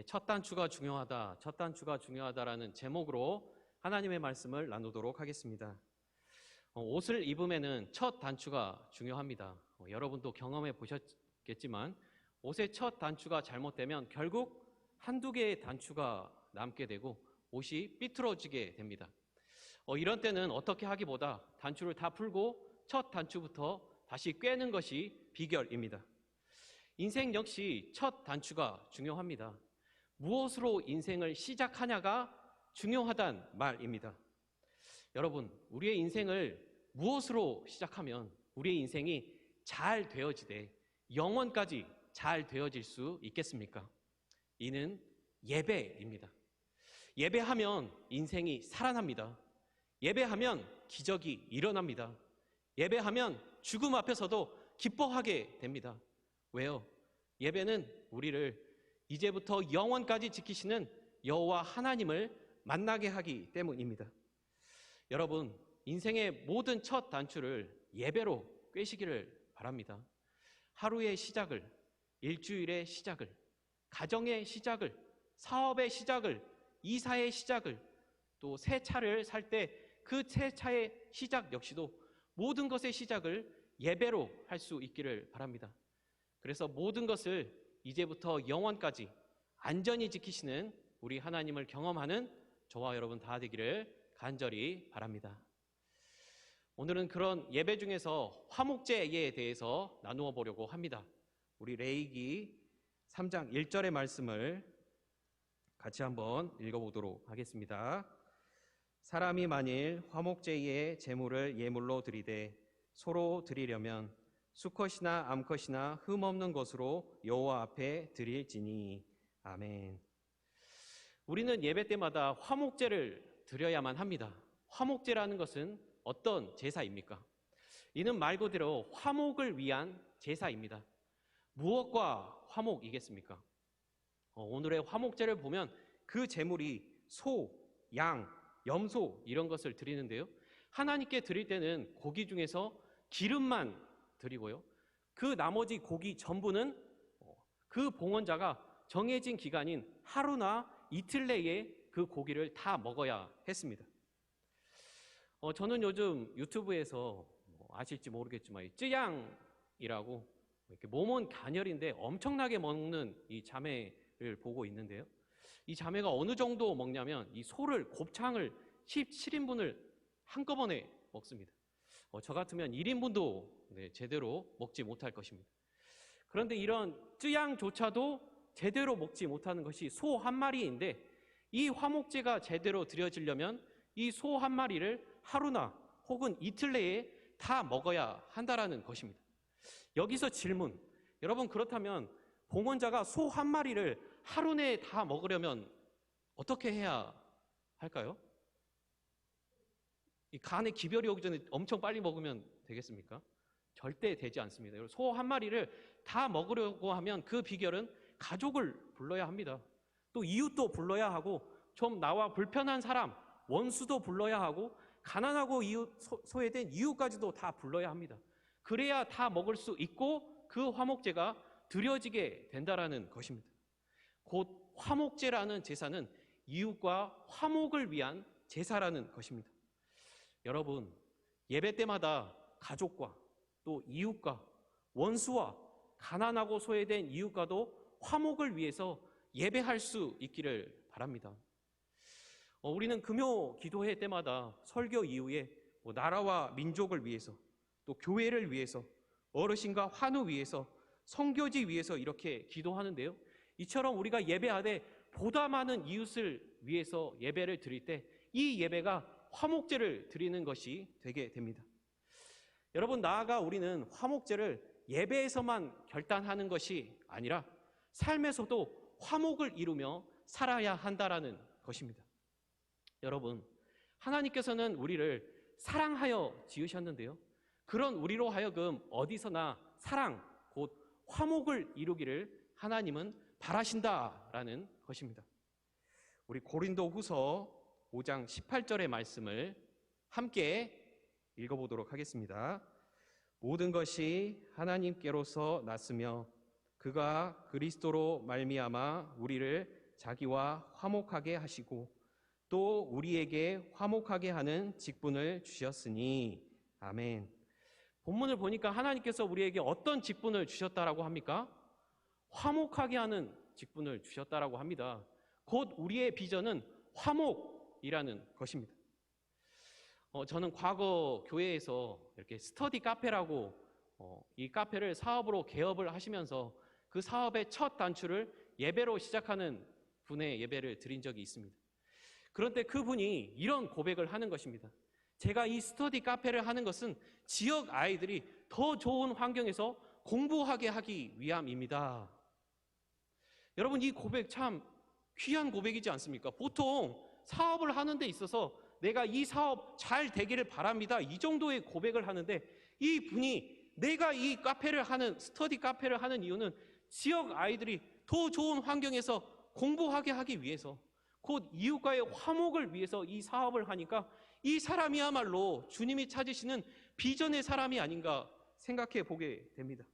첫 단추가 중요하다, 첫 단추가 중요하다라는 제목으로 하나님의 말씀을 나누도록 하겠습니다. 옷을 입으면은 첫 단추가 중요합니다. 여러분도 경험해 보셨겠지만 옷의 첫 단추가 잘못되면 결국 한두 개의 단추가 남게 되고 옷이 삐뚤어지게 됩니다. 이런 때는 어떻게 하기보다 단추를 다 풀고 첫 단추부터 다시 꿰는 것이 비결입니다. 인생 역시 첫 단추가 중요합니다. 무엇으로 인생을 시작하냐가 중요하단 말입니다. 여러분, 우리의 인생을 무엇으로 시작하면 우리의 인생이 잘 되어지되 영원까지 잘 되어질 수 있겠습니까? 이는 예배입니다. 예배하면 인생이 살아납니다. 예배하면 기적이 일어납니다. 예배하면 죽음 앞에서도 기뻐하게 됩니다. 왜요? 예배는 우리를 이제부터 영원까지 지키시는 여호와 하나님을 만나게 하기 때문입니다. 여러분, 인생의 모든 첫 단추를 예배로 꿰시기를 바랍니다. 하루의 시작을, 일주일의 시작을, 가정의 시작을, 사업의 시작을, 이사의 시작을, 또 새 차를 살 때 그 새 차의 시작 역시도 모든 것의 시작을 예배로 할 수 있기를 바랍니다. 그래서 모든 것을 이제부터 영원까지 안전히 지키시는 우리 하나님을 경험하는 저와 여러분 다 되기를 간절히 바랍니다. 오늘은 그런 예배 중에서 화목제에 대해서 나누어 보려고 합니다. 우리 레위기 3장 1절의 말씀을 같이 한번 읽어보도록 하겠습니다. 사람이 만일 화목제의 제물을 예물로 드리되 소로 드리려면 수컷이나 암컷이나 흠없는 것으로 여호와 앞에 드릴지니. 아멘. 우리는 예배 때마다 화목제를 드려야만 합니다. 화목제라는 것은 어떤 제사입니까? 이는 말 그대로 화목을 위한 제사입니다. 무엇과 화목이겠습니까? 오늘의 화목제를 보면 그 제물이 소, 양, 염소 이런 것을 드리는데요. 하나님께 드릴 때는 고기 중에서 기름만 드리고요. 그 나머지 고기 전부는 그 봉헌자가 정해진 기간인 하루나 이틀 내에 그 고기를 다 먹어야 했습니다. 저는 요즘 유튜브에서 아실지 모르겠지만 쯔양이라고 이렇게 몸은 가녀린데 엄청나게 먹는 이 자매를 보고 있는데요. 이 자매가 어느 정도 먹냐면 이 소를 곱창을 17인분을 한꺼번에 먹습니다. 저 같으면 1인분도 제대로 먹지 못할 것입니다. 그런데 이런 쯔양조차도 제대로 먹지 못하는 것이 소 한 마리인데 이 화목제가 제대로 드려지려면 이 소 한 마리를 하루나 혹은 이틀 내에 다 먹어야 한다라는 것입니다. 여기서 질문, 여러분 그렇다면 봉헌자가 소 한 마리를 하루 내에 다 먹으려면 어떻게 해야 할까요? 이 간에 기별이 오기 전에 엄청 빨리 먹으면 되겠습니까? 절대 되지 않습니다. 소 한 마리를 다 먹으려고 하면 그 비결은 가족을 불러야 합니다. 또 이웃도 불러야 하고 좀 나와 불편한 사람, 원수도 불러야 하고 가난하고 소외된 이웃까지도 다 불러야 합니다. 그래야 다 먹을 수 있고 그 화목제가 드려지게 된다라는 것입니다. 곧 화목제라는 제사는 이웃과 화목을 위한 제사라는 것입니다. 여러분, 예배 때마다 가족과 또 이웃과 원수와 가난하고 소외된 이웃과도 화목을 위해서 예배할 수 있기를 바랍니다. 우리는 금요 기도회 때마다 설교 이후에 나라와 민족을 위해서 또 교회를 위해서 어르신과 환우 위해서 선교지 위해서 이렇게 기도하는데요. 이처럼 우리가 예배하되 보다 많은 이웃을 위해서 예배를 드릴 때 이 예배가 화목제를 드리는 것이 되게 됩니다. 여러분, 나아가 우리는 화목제를 예배에서만 결단하는 것이 아니라 삶에서도 화목을 이루며 살아야 한다라는 것입니다. 여러분, 하나님께서는 우리를 사랑하여 지으셨는데요. 그런 우리로 하여금 어디서나 사랑, 곧 화목을 이루기를 하나님은 바라신다라는 것입니다. 우리 고린도후서 5장 18절의 말씀을 함께 읽어보도록 하겠습니다. 모든 것이 하나님께로서 났으며 그가 그리스도로 말미암아 우리를 자기와 화목하게 하시고 또 우리에게 화목하게 하는 직분을 주셨으니. 아멘. 본문을 보니까 하나님께서 우리에게 어떤 직분을 주셨다라고 합니까? 화목하게 하는 직분을 주셨다라고 합니다. 곧 우리의 비전은 화목이라는 것입니다. 저는 과거 교회에서 이렇게 스터디 카페라고 이 카페를 사업으로 개업을 하시면서 그 사업의 첫 단추를 예배로 시작하는 분의 예배를 드린 적이 있습니다. 그런데 그분이 이런 고백을 하는 것입니다. 제가 이 스터디 카페를 하는 것은 지역 아이들이 더 좋은 환경에서 공부하게 하기 위함입니다. 여러분, 이 고백 참 귀한 고백이지 않습니까? 보통 사업을 하는 데 있어서 내가 이 사업 잘 되기를 바랍니다, 이 정도의 고백을 하는데, 이 분이 내가 이 카페를 하는, 스터디 카페를 하는 이유는 지역 아이들이 더 좋은 환경에서 공부하게 하기 위해서, 곧 이웃과의 화목을 위해서 이 사업을 하니까 이 사람이야말로 주님이 찾으시는 비전의 사람이 아닌가 생각해 보게 됩니다.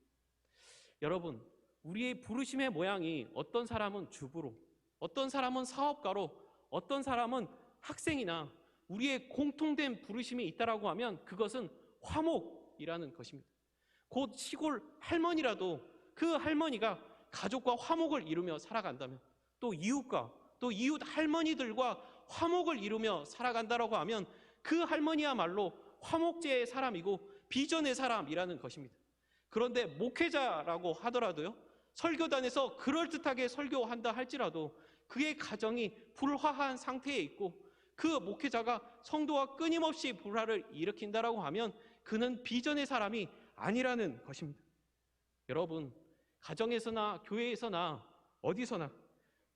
여러분, 우리의 부르심의 모양이 어떤 사람은 주부로, 어떤 사람은 사업가로, 어떤 사람은 학생이나 우리의 공통된 부르심이 있다라고 하면 그것은 화목이라는 것입니다. 곧 시골 할머니라도 그 할머니가 가족과 화목을 이루며 살아간다면, 또 이웃과 또 이웃 할머니들과 화목을 이루며 살아간다라고 하면 그 할머니야말로 화목제의 사람이고 비전의 사람이라는 것입니다. 그런데 목회자라고 하더라도요, 설교단에서 그럴듯하게 설교한다 할지라도 그의 가정이 불화한 상태에 있고 그 목회자가 성도와 끊임없이 불화를 일으킨다라고 하면 그는 비전의 사람이 아니라는 것입니다. 여러분, 가정에서나 교회에서나 어디서나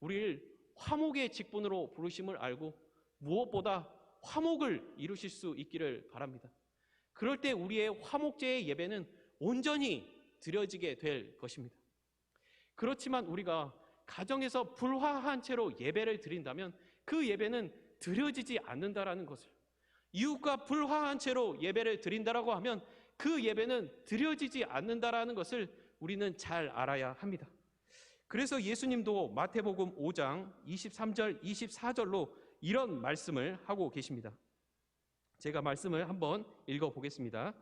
우리를 화목의 직분으로 부르심을 알고 무엇보다 화목을 이루실 수 있기를 바랍니다. 그럴 때 우리의 화목제의 예배는 온전히 드려지게 될 것입니다. 그렇지만 우리가 가정에서 불화한 채로 예배를 드린다면 그 예배는 드려지지 않는다라는 것을, 이웃과 불화한 채로 예배를 드린다라고 하면 그 예배는 드려지지 않는다라는 것을 우리는 잘 알아야 합니다. 그래서 예수님도 마태복음 5장 23절 24절로 이런 말씀을 하고 계십니다. 제가 말씀을 한번 읽어보겠습니다.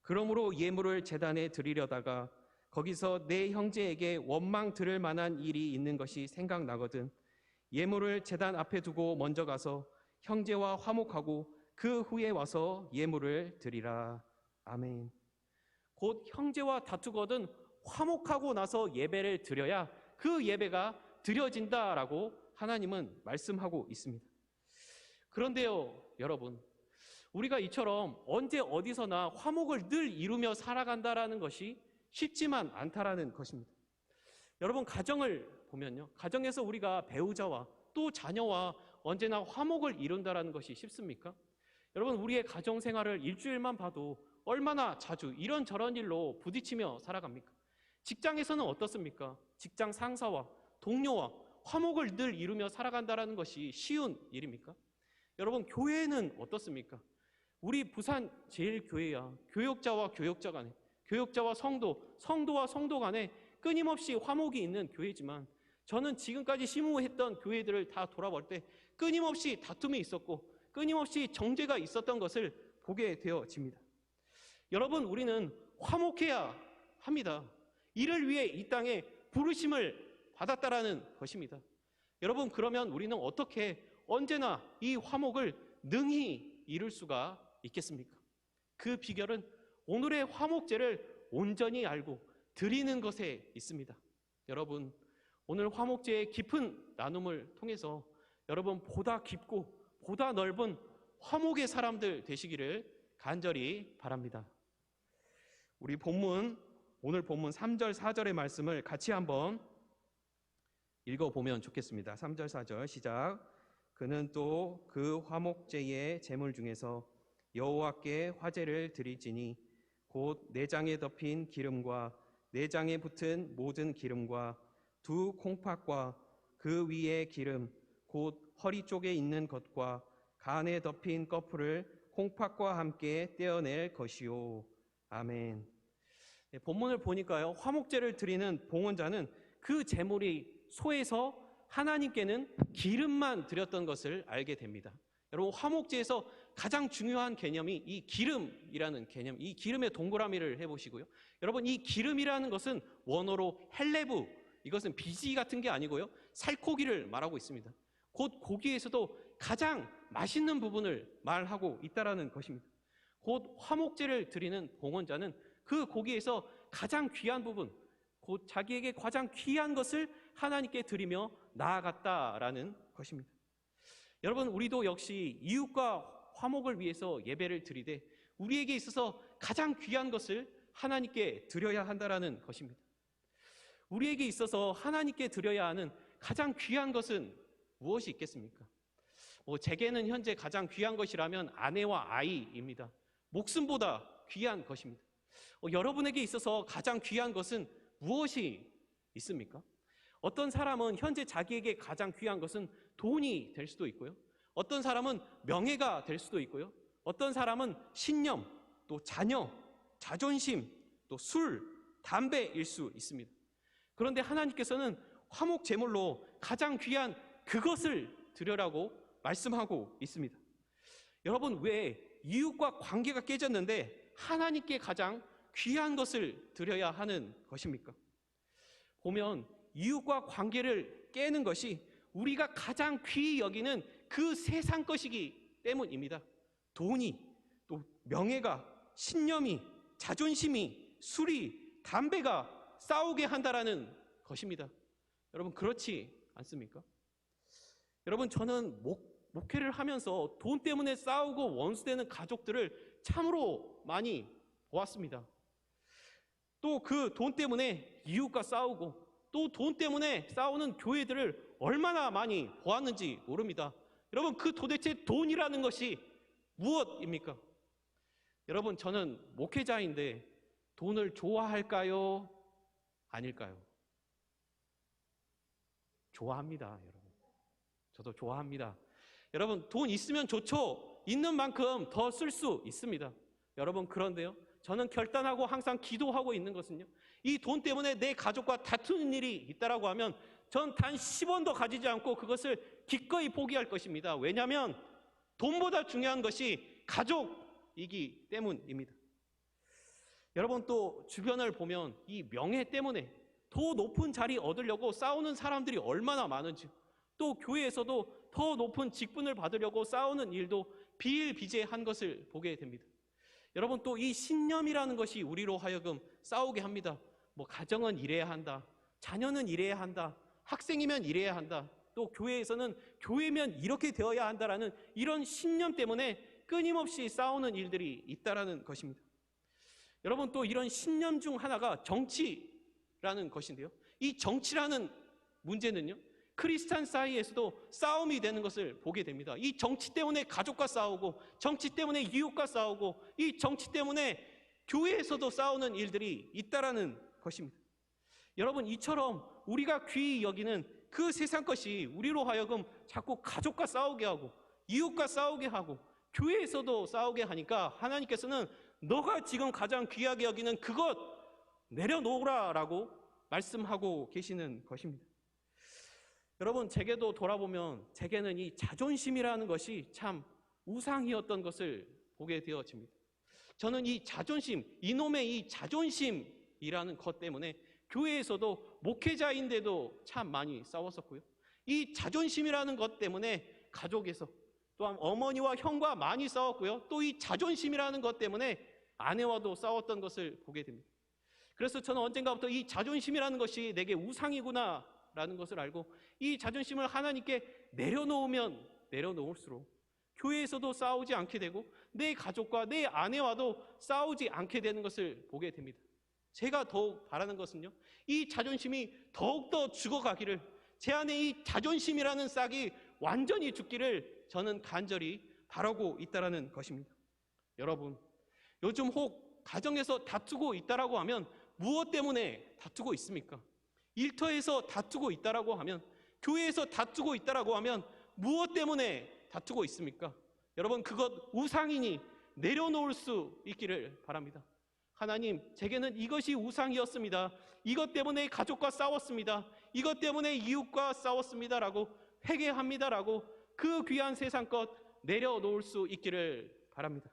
그러므로 예물을 제단에 드리려다가 거기서 내 형제에게 원망 들을 만한 일이 있는 것이 생각나거든 예물을 제단 앞에 두고 먼저 가서 형제와 화목하고 그 후에 와서 예물을 드리라. 아멘. 곧 형제와 다투거든 화목하고 나서 예배를 드려야 그 예배가 드려진다라고 하나님은 말씀하고 있습니다. 그런데요, 여러분, 우리가 이처럼 언제 어디서나 화목을 늘 이루며 살아간다라는 것이 쉽지만 않다라는 것입니다. 여러분, 가정을 보면요, 가정에서 우리가 배우자와 또 자녀와 언제나 화목을 이룬다라는 것이 쉽습니까? 여러분, 우리의 가정 생활을 일주일만 봐도 얼마나 자주 이런저런 일로 부딪히며 살아갑니까? 직장에서는 어떻습니까? 직장 상사와 동료와 화목을 늘 이루며 살아간다라는 것이 쉬운 일입니까? 여러분, 교회는 어떻습니까? 우리 부산 제일교회야 교역자와 교역자 간에, 교역자와 성도, 성도와 성도 간에 끊임없이 화목이 있는 교회지만 저는 지금까지 심우했던 교회들을 다 돌아볼 때 끊임없이 다툼이 있었고 끊임없이 정죄가 있었던 것을 보게 되어집니다. 여러분, 우리는 화목해야 합니다. 이를 위해 이 땅에 부르심을 받았다라는 것입니다. 여러분, 그러면 우리는 어떻게 언제나 이 화목을 능히 이룰 수가 있겠습니까? 그 비결은 오늘의 화목제를 온전히 알고 드리는 것에 있습니다. 여러분, 오늘 화목제의 깊은 나눔을 통해서 여러분 보다 깊고 보다 넓은 화목의 사람들 되시기를 간절히 바랍니다. 우리 오늘 본문 3절 4절의 말씀을 같이 한번 읽어보면 좋겠습니다. 3절 4절 시작. 그는 또 그 화목제의 제물 중에서 여호와께 화제를 드릴지니 곧 내장에 덮인 기름과 내장에 붙은 모든 기름과 두 콩팥과 그 위에 기름 곧 허리 쪽에 있는 것과 간에 덮인 꺼풀을 콩팥과 함께 떼어낼 것이요. 아멘. 본문을 보니까요, 화목제를 드리는 봉헌자는 그 제물이 소에서 하나님께는 기름만 드렸던 것을 알게 됩니다. 여러분, 화목제에서 가장 중요한 개념이 이 기름이라는 개념, 이 기름의 동그라미를 해보시고요. 여러분, 이 기름이라는 것은 원어로 헬레브, 이것은 비지 같은 게 아니고요, 살코기를 말하고 있습니다. 곧 고기에서도 가장 맛있는 부분을 말하고 있다라는 것입니다. 곧 화목제를 드리는 봉헌자는 그 고기에서 가장 귀한 부분, 곧 자기에게 가장 귀한 것을 하나님께 드리며 나아갔다라는 것입니다. 여러분, 우리도 역시 이웃과 화목을 위해서 예배를 드리되 우리에게 있어서 가장 귀한 것을 하나님께 드려야 한다라는 것입니다. 우리에게 있어서 하나님께 드려야 하는 가장 귀한 것은 무엇이 있겠습니까? 제게는 현재 가장 귀한 것이라면 아내와 아이입니다. 목숨보다 귀한 것입니다. 여러분에게 있어서 가장 귀한 것은 무엇이 있습니까? 어떤 사람은 현재 자기에게 가장 귀한 것은 돈이 될 수도 있고요. 어떤 사람은 명예가 될 수도 있고요. 어떤 사람은 신념, 또 자녀, 자존심, 또 술, 담배일 수 있습니다. 그런데 하나님께서는 화목 제물로 가장 귀한 그것을 드려라고 말씀하고 있습니다. 여러분, 왜 이웃과 관계가 깨졌는데 하나님께 가장 귀한 것을 드려야 하는 것입니까? 보면 이웃과 관계를 깨는 것이 우리가 가장 귀히 여기는 그 세상 것이기 때문입니다. 돈이, 또 명예가, 신념이, 자존심이, 술이, 담배가 싸우게 한다라는 것입니다. 여러분, 그렇지 않습니까? 여러분, 저는 목회를 하면서 돈 때문에 싸우고 원수되는 가족들을 참으로 많이 보았습니다. 또 그 돈 때문에 이웃과 싸우고 또 돈 때문에 싸우는 교회들을 얼마나 많이 보았는지 모릅니다. 여러분, 그 도대체 돈이라는 것이 무엇입니까? 여러분, 저는 목회자인데 돈을 좋아할까요? 아닐까요? 좋아합니다, 여러분. 저도 좋아합니다. 여러분, 돈 있으면 좋죠. 있는 만큼 더 쓸 수 있습니다. 여러분, 그런데요, 저는 결단하고 항상 기도하고 있는 것은요, 이 돈 때문에 내 가족과 다투는 일이 있다라고 하면 전 단 10원도 가지지 않고 그것을 기꺼이 포기할 것입니다. 왜냐하면 돈보다 중요한 것이 가족이기 때문입니다. 여러분, 또 주변을 보면 이 명예 때문에 더 높은 자리 얻으려고 싸우는 사람들이 얼마나 많은지, 또 교회에서도 더 높은 직분을 받으려고 싸우는 일도 비일비재한 것을 보게 됩니다. 여러분, 또 이 신념이라는 것이 우리로 하여금 싸우게 합니다. 가정은 이래야 한다, 자녀는 이래야 한다, 학생이면 이래야 한다, 또 교회에서는 교회면 이렇게 되어야 한다라는 이런 신념 때문에 끊임없이 싸우는 일들이 있다라는 것입니다. 여러분, 또 이런 신념 중 하나가 정치라는 것인데요, 이 정치라는 문제는요, 크리스찬 사이에서도 싸움이 되는 것을 보게 됩니다. 이 정치 때문에 가족과 싸우고, 정치 때문에 이웃과 싸우고, 이 정치 때문에 교회에서도 싸우는 일들이 있다라는 것입니다. 여러분, 이처럼 우리가 귀히 여기는 그 세상 것이 우리로 하여금 자꾸 가족과 싸우게 하고 이웃과 싸우게 하고 교회에서도 싸우게 하니까 하나님께서는 너가 지금 가장 귀하게 여기는 그것 내려놓으라라고 말씀하고 계시는 것입니다. 여러분, 제게도 돌아보면 제게는 이 자존심이라는 것이 참 우상이었던 것을 보게 되어집니다. 저는 이 자존심, 이놈의 이 자존심이라는 것 때문에 교회에서도 목회자인데도 참 많이 싸웠었고요. 이 자존심이라는 것 때문에 가족에서 또한 어머니와 형과 많이 싸웠고요. 또 이 자존심이라는 것 때문에 아내와도 싸웠던 것을 보게 됩니다. 그래서 저는 언젠가부터 이 자존심이라는 것이 내게 우상이구나 라는 것을 알고 이 자존심을 하나님께 내려놓으면 내려놓을수록 교회에서도 싸우지 않게 되고 내 가족과 내 아내와도 싸우지 않게 되는 것을 보게 됩니다. 제가 더욱 바라는 것은요, 이 자존심이 더욱더 죽어가기를, 제 안에 이 자존심이라는 싹이 완전히 죽기를 저는 간절히 바라고 있다라는 것입니다. 여러분, 요즘 혹 가정에서 다투고 있다라고 하면 무엇 때문에 다투고 있습니까? 일터에서 다투고 있다라고 하면, 교회에서 다투고 있다라고 하면 무엇 때문에 다투고 있습니까? 여러분, 그것 우상이니 내려놓을 수 있기를 바랍니다. 하나님, 제게는 이것이 우상이었습니다. 이것 때문에 가족과 싸웠습니다. 이것 때문에 이웃과 싸웠습니다라고 회개합니다라고 그 귀한 세상 것 내려놓을 수 있기를 바랍니다.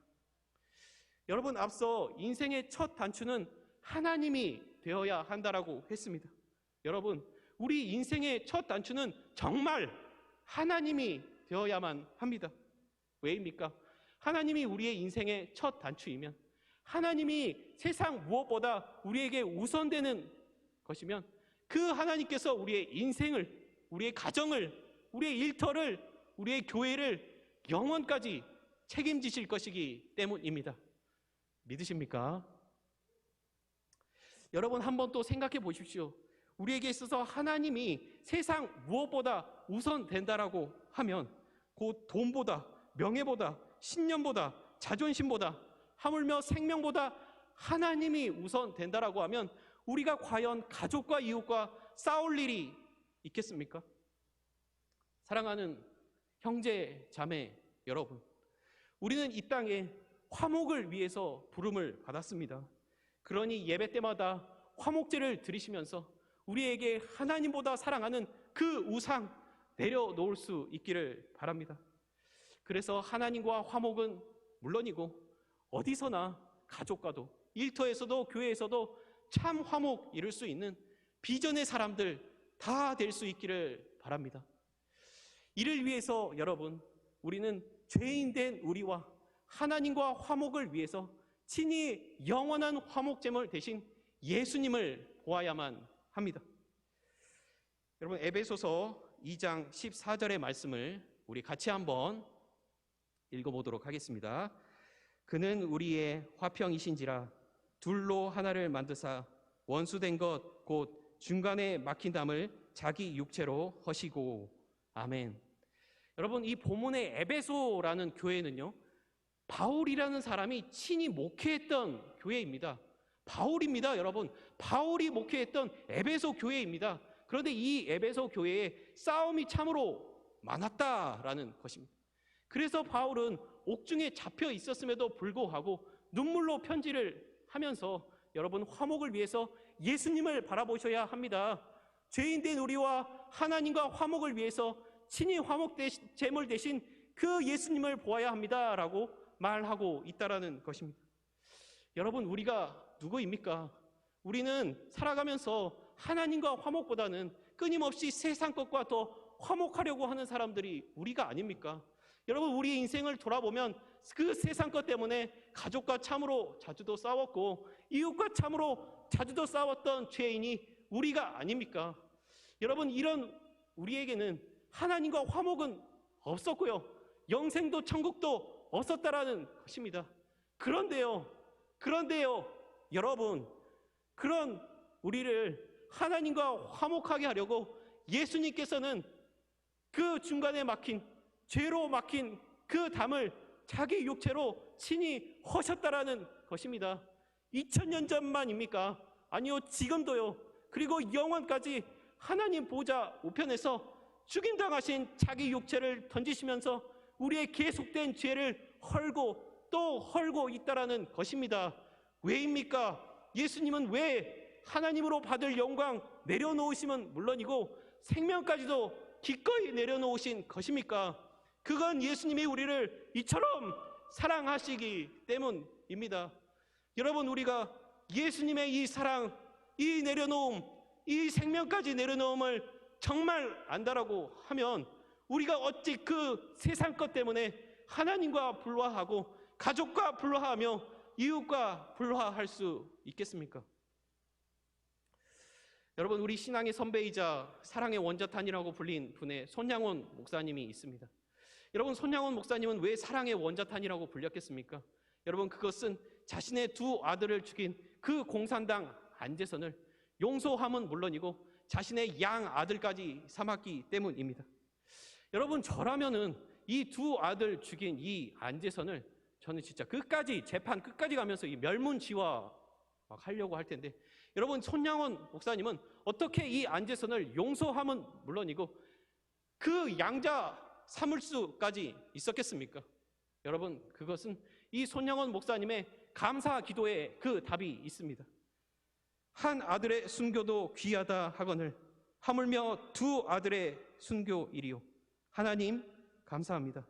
여러분, 앞서 인생의 첫 단추는 하나님이 되어야 한다라고 했습니다. 여러분, 우리 인생의 첫 단추는 정말 하나님이 되어야만 합니다. 왜입니까? 하나님이 우리의 인생의 첫 단추이면, 하나님이 세상 무엇보다 우리에게 우선되는 것이면, 그 하나님께서 우리의 인생을, 우리의 가정을, 우리의 일터를, 우리의 교회를 영원까지 책임지실 것이기 때문입니다. 믿으십니까? 여러분, 한번 또 생각해 보십시오. 우리에게 있어서 하나님이 세상 무엇보다 우선된다라고 하면, 곧 돈보다, 명예보다, 신념보다, 자존심보다, 하물며 생명보다 하나님이 우선된다라고 하면 우리가 과연 가족과 이웃과 싸울 일이 있겠습니까? 사랑하는 형제, 자매 여러분, 우리는 이 땅에 화목을 위해서 부름을 받았습니다. 그러니 예배 때마다 화목제를 드리시면서 우리에게 하나님보다 사랑하는 그 우상 내려놓을 수 있기를 바랍니다. 그래서 하나님과 화목은 물론이고 어디서나 가족과도, 일터에서도, 교회에서도 참 화목 이룰 수 있는 비전의 사람들 다 될 수 있기를 바랍니다. 이를 위해서 여러분, 우리는 죄인된 우리와 하나님과 화목을 위해서 친히 영원한 화목제물 대신 예수님을 보아야만 합니다. 여러분, 에베소서 2장 14절의 말씀을 우리 같이 한번 읽어보도록 하겠습니다. 그는 우리의 화평이신지라 둘로 하나를 만드사 원수된 것 곧 중간에 막힌 담을 자기 육체로 허시고. 아멘. 여러분, 이 본문의 에베소라는 교회는요, 바울이라는 사람이 친히 목회했던 교회입니다. 바울입니다, 여러분. 바울이 목회했던 에베소 교회입니다. 그런데 이 에베소 교회에 싸움이 참으로 많았다라는 것입니다. 그래서 바울은 옥중에 잡혀 있었음에도 불구하고 눈물로 편지를 하면서, 여러분, 화목을 위해서 예수님을 바라보셔야 합니다. 죄인된 우리와 하나님과 화목을 위해서 친히 화목 제물 대신 그 예수님을 보아야 합니다라고 말하고 있다라는 것입니다. 여러분, 우리가 누구입니까? 우리는 살아가면서 하나님과 화목보다는 끊임없이 세상 것과 더 화목하려고 하는 사람들이 우리가 아닙니까? 여러분, 우리의 인생을 돌아보면 그 세상 것 때문에 가족과 참으로 자주도 싸웠고 이웃과 참으로 자주도 싸웠던 죄인이 우리가 아닙니까? 여러분, 이런 우리에게는 하나님과 화목은 없었고요, 영생도 천국도 없었다라는 것입니다. 그런데요, 여러분, 그런 우리를 하나님과 화목하게 하려고 예수님께서는 그 중간에 막힌, 죄로 막힌 그 담을 자기 육체로 친히 허셨다라는 것입니다. 2000년 전만입니까? 아니요, 지금도요. 그리고 영원까지 하나님 보좌 우편에서 죽임당하신 자기 육체를 던지시면서 우리의 계속된 죄를 헐고 또 헐고 있다라는 것입니다. 왜입니까? 예수님은 왜 하나님으로 받을 영광 내려놓으시면 물론이고 생명까지도 기꺼이 내려놓으신 것입니까? 그건 예수님이 우리를 이처럼 사랑하시기 때문입니다. 여러분, 우리가 예수님의 이 사랑, 이 내려놓음, 이 생명까지 내려놓음을 정말 안다라고 하면 우리가 어찌 그 세상 것 때문에 하나님과 불화하고 가족과 불화하며 이웃과 불화할 수 있겠습니까? 여러분, 우리 신앙의 선배이자 사랑의 원자탄이라고 불린 분의 손양원 목사님이 있습니다. 여러분, 손양원 목사님은 왜 사랑의 원자탄이라고 불렸겠습니까? 여러분, 그것은 자신의 두 아들을 죽인 그 공산당 안재선을 용서함은 물론이고 자신의 양 아들까지 삼았기 때문입니다. 여러분, 저라면은 이 두 아들 죽인 이 안재선을 저는 진짜 끝까지, 재판 끝까지 가면서 이 멸문지화 막 하려고 할 텐데, 여러분, 손양원 목사님은 어떻게 이 안재선을 용서함은 물론이고 그 양자 삼을 수까지 있었겠습니까? 여러분, 그것은 이 손양원 목사님의 감사 기도에 그 답이 있습니다. 한 아들의 순교도 귀하다 하거늘 하물며 두 아들의 순교일이요. 하나님 감사합니다.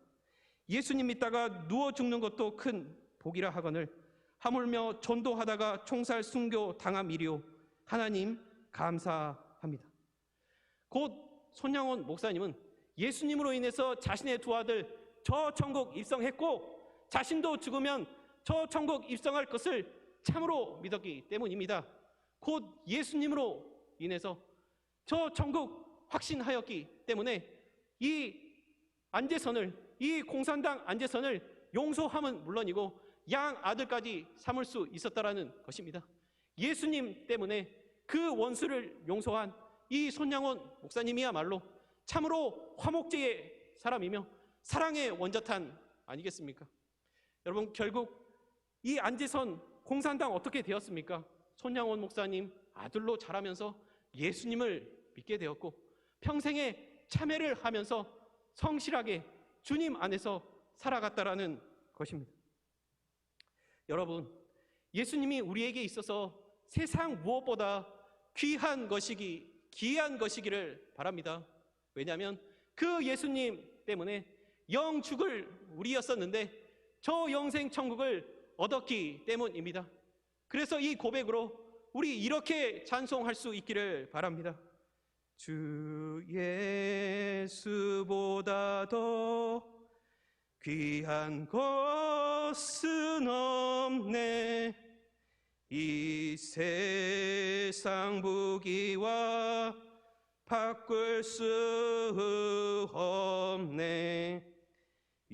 예수님 믿다가 누워 죽는 것도 큰 복이라 하거늘 하물며 전도하다가 총살 순교 당함이리요. 하나님 감사합니다. 곧 손양원 목사님은 예수님으로 인해서 자신의 두 아들 저 천국 입성했고 자신도 죽으면 저 천국 입성할 것을 참으로 믿었기 때문입니다. 곧 예수님으로 인해서 저 천국 확신하였기 때문에 이 안제선을, 이 공산당 안제선을 용서함은 물론이고 양 아들까지 삼을 수 있었다라는 것입니다. 예수님 때문에 그 원수를 용서한 이 손양원 목사님이야말로 참으로 화목제의 사람이며 사랑의 원자탄 아니겠습니까? 여러분, 결국 이 안제선 공산당 어떻게 되었습니까? 손양원 목사님 아들로 자라면서 예수님을 믿게 되었고 평생에 참회를 하면서 성실하게 주님 안에서 살아갔다라는 것입니다. 여러분, 예수님이 우리에게 있어서 세상 무엇보다 귀한 것이기를 바랍니다. 왜냐하면 그 예수님 때문에 영 죽을 우리였었는데 저 영생 천국을 얻었기 때문입니다. 그래서 이 고백으로 우리 이렇게 찬송할 수 있기를 바랍니다. 주 예수보다 더 귀한 것은 없네. 이 세상 부귀와 바꿀 수 없네.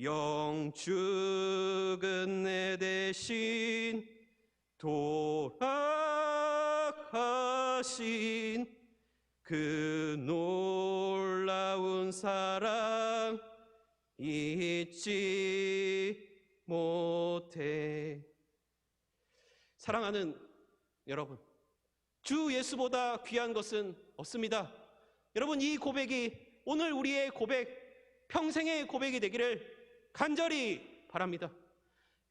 영축은 내 대신 돌아가신 그 놀라운 사랑 잊지 못해. 사랑하는 여러분, 주 예수보다 귀한 것은 없습니다. 여러분, 이 고백이 오늘 우리의 고백, 평생의 고백이 되기를 간절히 바랍니다.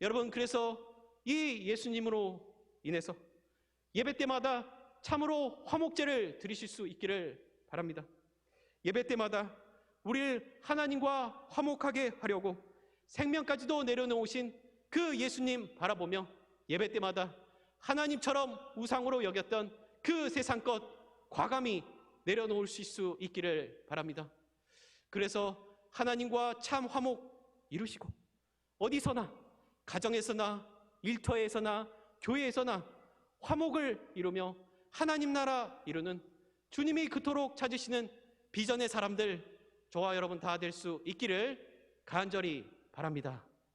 여러분, 그래서 이 예수님으로 인해서 예배 때마다 참으로 화목제를 드리실 수 있기를 바랍니다. 예배 때마다 우리를 하나님과 화목하게 하려고 생명까지도 내려놓으신 그 예수님 바라보며 예배 때마다 하나님처럼 우상으로 여겼던 그 세상 것 과감히 내려놓으실 수 있기를 바랍니다. 그래서 하나님과 참 화목 이루시고 어디서나, 가정에서나, 일터에서나, 교회에서나 화목을 이루며 하나님 나라 이루는 주님이 그토록 찾으시는 비전의 사람들, 저와 여러분 다 될 수 있기를 간절히 바랍니다.